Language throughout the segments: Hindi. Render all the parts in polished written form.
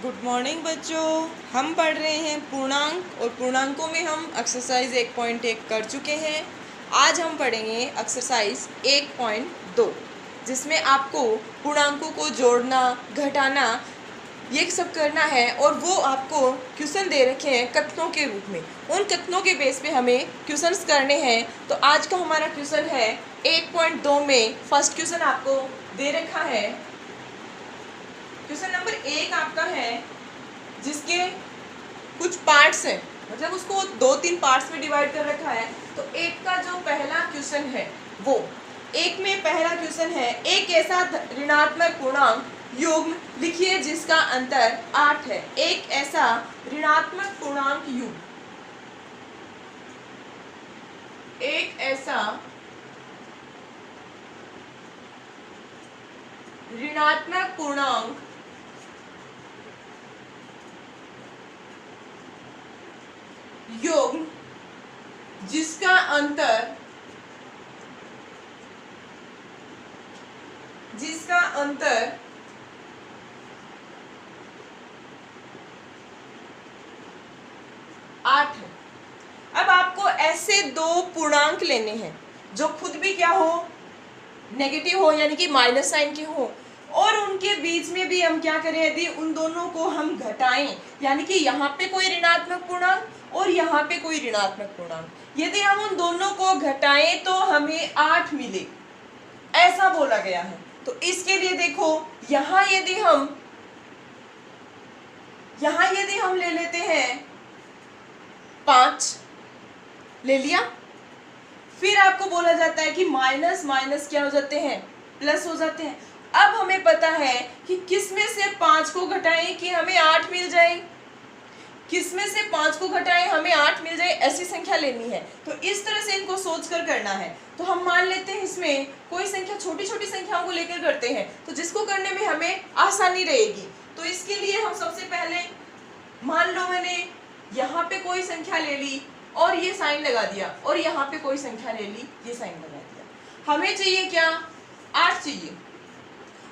गुड मॉर्निंग बच्चों। हम पढ़ रहे हैं पूर्णांक और पूर्णांकों में हम एक्सरसाइज 1.1 कर चुके हैं। आज हम पढ़ेंगे एक्सरसाइज 1.2 जिसमें आपको पूर्णांकों को जोड़ना, घटाना, ये सब करना है और वो आपको क्वेश्चन दे रखे हैं कथनों के रूप में। उन कथनों के बेस पे हमें क्वेश्चंस करने हैं। तो आज का हमारा क्वेश्चन है 1.2 में फर्स्ट क्वेश्चन आपको दे रखा है। क्वेश्चन नंबर 1 आपका है जिसके कुछ पार्ट्स हैं, मतलब उसको 2-3 पार्ट्स में डिवाइड कर रखा है। तो एक का जो पहला क्वेश्चन है वो एक में पहला क्वेश्चन है, एक ऐसा ऋणात्मक पूर्णांक युग्म लिखिए जिसका अंतर 8 है। एक ऐसा ऋणात्मक पूर्णांक युग्म, एक ऐसा ऋणात्मक पूर्णांक युग्म जिसका अंतर 8 है। अब आपको ऐसे दो पूर्णांक लेने हैं जो खुद भी क्या हो, नेगेटिव हो, यानी कि माइनस साइन के हो, और उनके बीच में भी हम क्या करें, यदि उन दोनों को हम घटाएं, यानी कि यहाँ पे कोई ऋणात्मक पूर्णांक और यहाँ पे कोई ऋणात्मक पूर्णांक, यदि हम उन दोनों को घटाएं तो हमें 8 मिले, ऐसा बोला गया है। तो इसके लिए देखो, यहाँ यदि हम ले लेते हैं 5 ले लिया, फिर आपको बोला जाता है कि माइनस माइनस क्या हो जाते हैं, प्लस हो जाते हैं। अब हमें पता है कि किस में से 5 को घटाएं कि हमें 8 मिल जाए, किस में से 5 को घटाएं हमें 8 मिल जाए, ऐसी संख्या लेनी है। तो इस तरह से इनको सोचकर करना है। तो हम मान लेते हैं इसमें कोई संख्या, छोटी छोटी संख्याओं को लेकर करते हैं तो जिसको करने में हमें आसानी रहेगी। तो इसके लिए हम सबसे पहले मान लो मैंने यहाँ पे कोई संख्या ले ली और ये साइन लगा दिया, और यहाँ पे कोई संख्या ले ली, ये साइन लगा दिया। हमें चाहिए क्या, 8 चाहिए।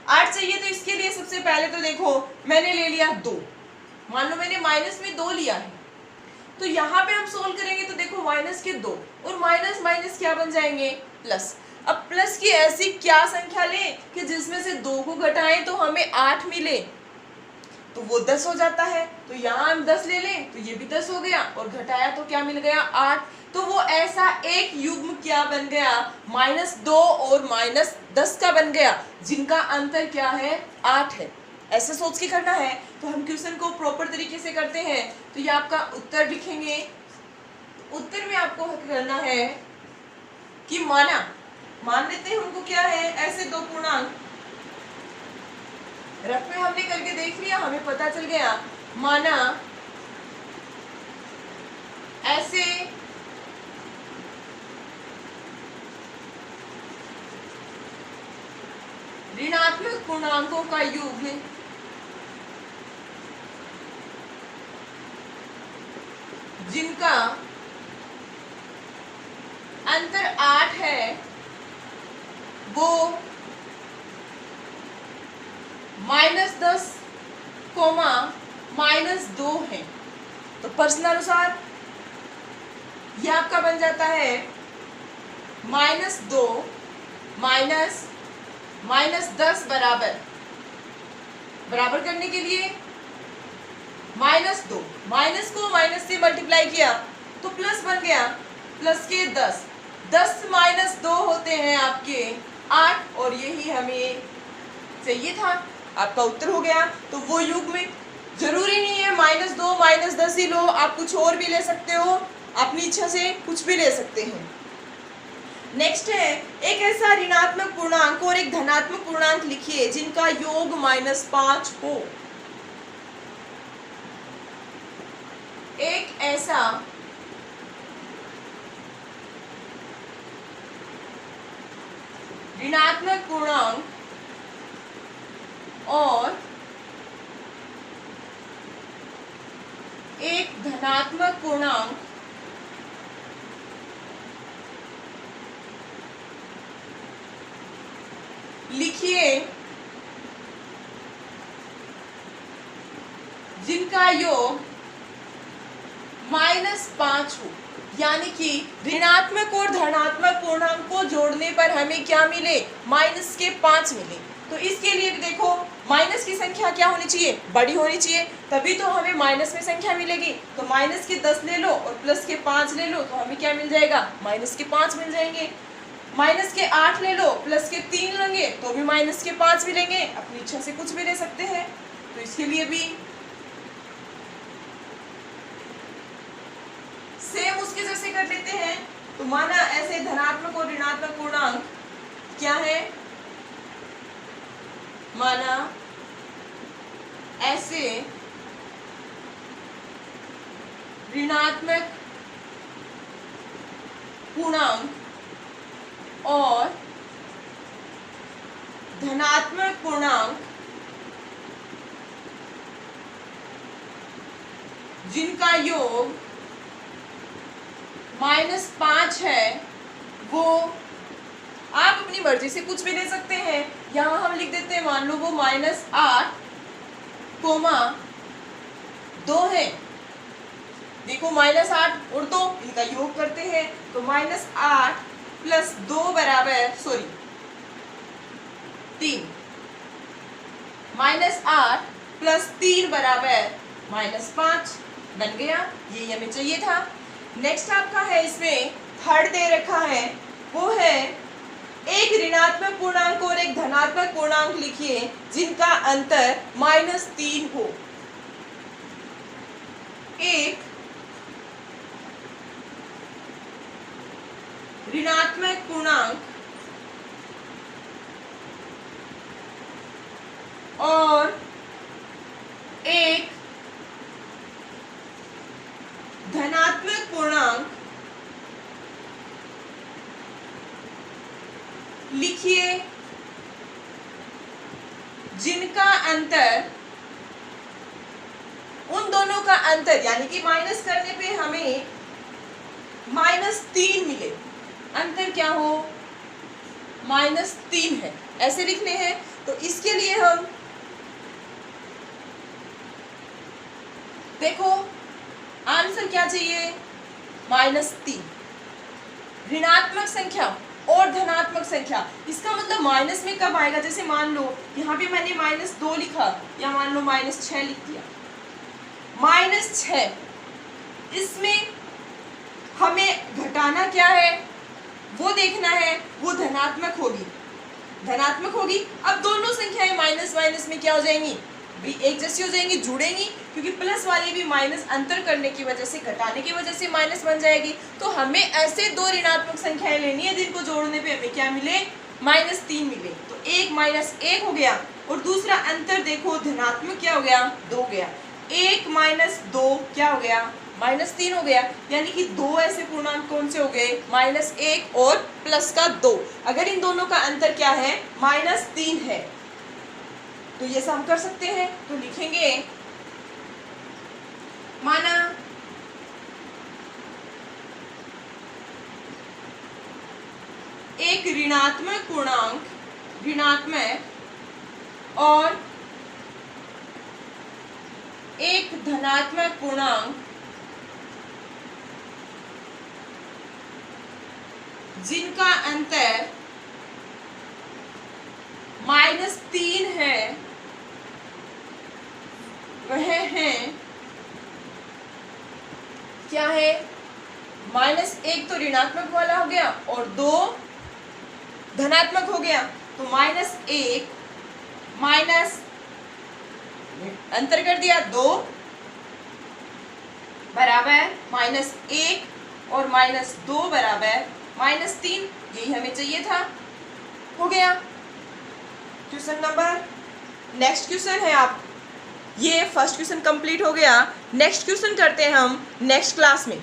8 चाहिए तो इसके लिए सबसे पहले तो देखो मैंने ले लिया 2, मान लो मैंने माइनस में 2 लिया है। तो यहाँ पे हम सोल्व करेंगे तो देखो माइनस के 2 और माइनस माइनस क्या बन जाएंगे, प्लस। अब प्लस की ऐसी क्या संख्या लें कि जिसमें से 2 को घटाएं तो हमें 8 मिले, तो वो 10 हो जाता है। तो यहाँ हम 10 ले लें तो ये भी 10 हो गया, और घटाया तो क्या मिल गया, 8। तो वो ऐसा एक युग्म क्या बन गया, -2 और -10 का बन गया, जिनका अंतर क्या है, 8 है। ऐसे सोच के करना है। तो हम क्वेश्चन को प्रॉपर तरीके से करते हैं। तो ये आपका उत्तर लिखेंगे। उत्तर में आपको करना है कि मान लेते हैं उनको क्या है, ऐसे दो पूर्णांक रफ में हमने करके देख लिया, हमें पता चल गया। माना ऐसे ऋणात्मक पूर्णांकों का युग्म जिनका अंतर 8 है वो -10, -2 है। तो प्रश्नानुसार यह आपका बन जाता है -2 -10 बराबर करने के लिए -2, माइनस को माइनस से मल्टीप्लाई किया तो प्लस बन गया, प्लस के 10 -2 होते हैं आपके 8, और यही हमें चाहिए था। आपका उत्तर हो गया। तो वो युग्म में जरूरी नहीं है -2 -10 ही लो, आप कुछ और भी ले सकते हो, अपनी इच्छा से कुछ भी ले सकते हैं। नेक्स्ट है, एक ऐसा ऋणात्मक पूर्णांक और एक धनात्मक पूर्णांक लिखिए जिनका योग -5 हो। एक ऐसा ऋणात्मक पूर्णांक और एक धनात्मक पूर्णांक लिखिए जिनका योग -5 हो, यानी कि ऋणात्मक और धनात्मक पूर्णांक को जोड़ने पर हमें क्या मिले, -5 मिले। तो इसके लिए देखो माइनस की संख्या क्या होनी चाहिए, बड़ी होनी चाहिए, तभी तो हमें माइनस में संख्या मिलेगी। तो माइनस के 10 ले लो और प्लस के 5 ले लो, तो हमें क्या मिल जाएगा, -5 मिल जाएंगे। माइनस के 8 ले लो, प्लस के 3 लेंगे तो भी -5 मिलेंगे। अपनी इच्छा से कुछ भी ले सकते हैं। तो इसके लिए भी सेम उसके जैसे कर लेते हैं। तो माना ऐसे धनात्मक और ऋणात्मक पूर्णांक क्या है, माना ऐसे ऋणात्मक पूर्णांक और धनात्मक पूर्णांक जिनका योग -5 है, वो आप अपनी मर्जी से कुछ भी ले सकते हैं। यहाँ हम लिख देते हैं, मान लो वो -8, 2 है। देखो -8 और 2 इनका योग करते हैं, तो -8 + 2 बराबर 3। -8 + 3 बराबर -5 बन गया। ये हमें चाहिए था। नेक्स्ट आपका है, इसमें थर्ड दे रखा है, वो है एक ऋणात्मक पूर्णांक और एक धनात्मक पूर्णांक लिखिए जिनका अंतर -3 हो। एक ऋणात्मक पूर्णांक और एक धनात्मक पूर्णांक लिखिए जिनका अंतर, उन दोनों का अंतर यानी कि माइनस करने पे हमें -3 मिले। अंतर क्या हो, -3 है, ऐसे लिखने हैं। तो इसके लिए हम देखो आंसर क्या चाहिए, -3। ऋणात्मक संख्या और धनात्मक संख्या, इसका मतलब माइनस में कब आएगा, जैसे मान लो यहाँ पे मैंने -2 लिखा या मान लो -6 लिख दिया। -6 इसमें हमें घटाना क्या है, वो देखना है, वो धनात्मक होगी, धनात्मक होगी। अब दोनों संख्याएं माइनस माइनस में क्या हो जाएंगी, भी एक जैसी हो जाएंगी, जुड़ेंगी, क्योंकि प्लस वाली भी माइनस अंतर करने की वजह से, घटाने की वजह से माइनस बन जाएगी। तो हमें ऐसे दो ऋणात्मक संख्याएं लेनी है जिनको जोड़ने पे हमें क्या मिले, -3 मिले। तो एक -1 हो गया और दूसरा अंतर देखो धनात्मक क्या हो गया, 2 गया। 1 - 2 क्या हो गया, -3 हो गया। यानी कि दो ऐसे पूर्णांक कौन से हो गए, -1 और प्लस का 2। अगर इन दोनों का अंतर क्या है, -3 है, तो ये सब हम कर सकते हैं। तो लिखेंगे, माना एक ऋणात्मक पूर्णांक, ऋणात्मक और एक धनात्मक पूर्णांक जिनका अंतर -3 है, वह है क्या है, -1 तो ऋणात्मक वाला हो गया और 2 धनात्मक हो गया। तो -1 माइनस अंतर कर दिया 2 बराबर -1 और -2 बराबर -3। यही हमें चाहिए था, हो गया क्वेश्चन नंबर। नेक्स्ट क्वेश्चन है, आप ये फर्स्ट क्वेश्चन कंप्लीट हो गया। नेक्स्ट क्वेश्चन करते हैं हम नेक्स्ट क्लास में।